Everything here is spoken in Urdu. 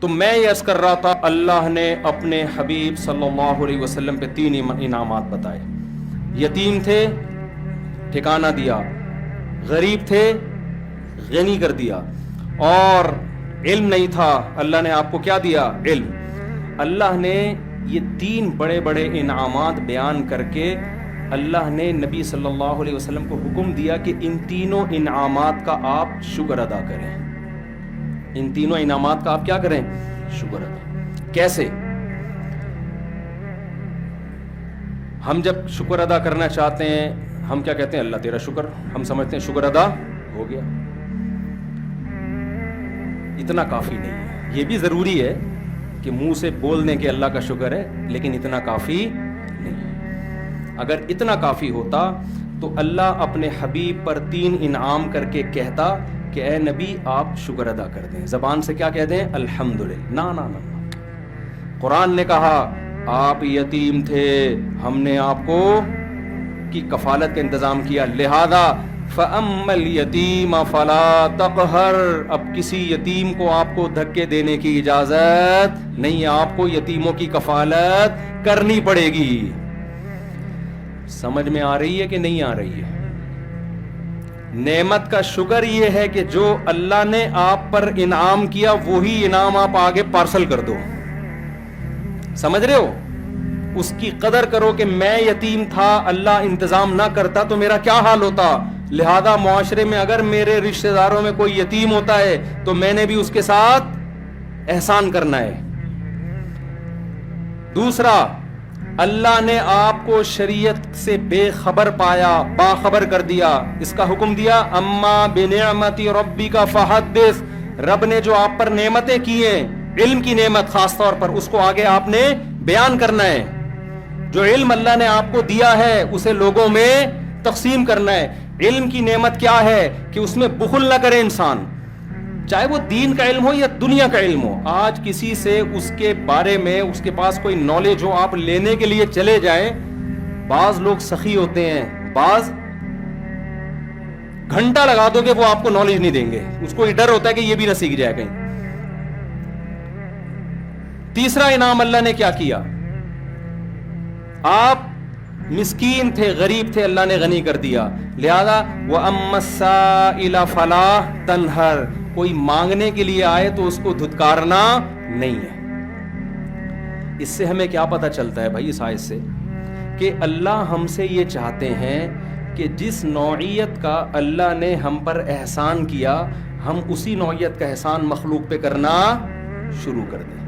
تو میں یہ عرض کر رہا تھا اللہ نے اپنے حبیب صلی اللہ علیہ وسلم پہ 3 انعامات بتائے. یتیم تھے ٹھکانہ دیا, غریب تھے غنی کر دیا, اور علم نہیں تھا اللہ نے آپ کو کیا دیا؟ علم. اللہ نے یہ 3 بڑے بڑے انعامات بیان کر کے اللہ نے نبی صلی اللہ علیہ وسلم کو حکم دیا کہ ان تینوں انعامات کا آپ شکر ادا کریں. ان تینوں انعامات کا آپ کیا کریں؟ شکر ادا. کیسے؟ ہم جب شکر ادا کرنا چاہتے ہیں ہم کیا کہتے ہیں؟ اللہ تیرا شکر. ہم سمجھتے ہیں شکر ادا ہو گیا. اتنا کافی نہیں ہے. یہ بھی ضروری ہے کہ منہ سے بول دیں کہ اللہ کا شکر ہے, لیکن اتنا کافی نہیں ہے. اگر اتنا کافی ہوتا تو اللہ اپنے حبیب پر 3 انعام کر کے کہتا کہ اے نبی آپ شکر ادا کر دیں. زبان سے کیا کہہ دیں؟ الحمدللہ. نا نا نا. قرآن نے کہا آپ یتیم تھے, ہم نے آپ کو کی کفالت کا انتظام کیا, لہذا فَأَمَّا الْيَتِيمَ فَلَا تَقْهَرْ. اب کسی یتیم کو آپ کو دھکے دینے کی اجازت نہیں ہے, آپ کو یتیموں کی کفالت کرنی پڑے گی. سمجھ میں آ رہی ہے کہ نہیں آ رہی ہے؟ نعمت کا شکر یہ ہے کہ جو اللہ نے آپ پر انعام کیا وہی انعام آپ آگے پارسل کر دو. سمجھ رہے ہو؟ اس کی قدر کرو کہ میں یتیم تھا, اللہ انتظام نہ کرتا تو میرا کیا حال ہوتا. لہذا معاشرے میں اگر میرے رشتہ داروں میں کوئی یتیم ہوتا ہے تو میں نے بھی اس کے ساتھ احسان کرنا ہے. دوسرا, اللہ نے آپ کو شریعت سے بے خبر پایا, باخبر کر دیا, اس کا حکم دیا اما بنعمت ربک فحدث. رب نے جو آپ پر نعمتیں کی ہیں, علم کی نعمت خاص طور پر, اس کو آگے آپ نے بیان کرنا ہے. جو علم اللہ نے آپ کو دیا ہے اسے لوگوں میں تقسیم کرنا ہے. علم کی نعمت کیا ہے کہ اس میں بخل نہ کرے انسان, چاہے وہ دین کا علم ہو یا دنیا کا علم ہو. آج کسی سے اس کے بارے میں اس کے پاس کوئی نالج ہو, آپ لینے کے لیے چلے جائیں, بعض لوگ سخی ہوتے ہیں, بعض گھنٹہ لگا دو کہ وہ آپ کو نالج نہیں دیں گے, اس کو یہ ڈر ہوتا ہے کہ یہ بھی نہ سیکھ جائے کہیں. تیسرا انعام اللہ نے کیا کیا؟ آپ مسکین تھے, غریب تھے, اللہ نے غنی کر دیا. لہذا وَأَمَّا السَّائِلَ فَلَا تَنْهَرْ. کوئی مانگنے کے لیے آئے تو اس کو دھتکارنا نہیں ہے. اس سے ہمیں کیا پتہ چلتا ہے بھائی, اس آیت سے کہ اللہ ہم سے یہ چاہتے ہیں کہ جس نوعیت کا اللہ نے ہم پر احسان کیا ہم اسی نوعیت کا احسان مخلوق پہ کرنا شروع کر دیں.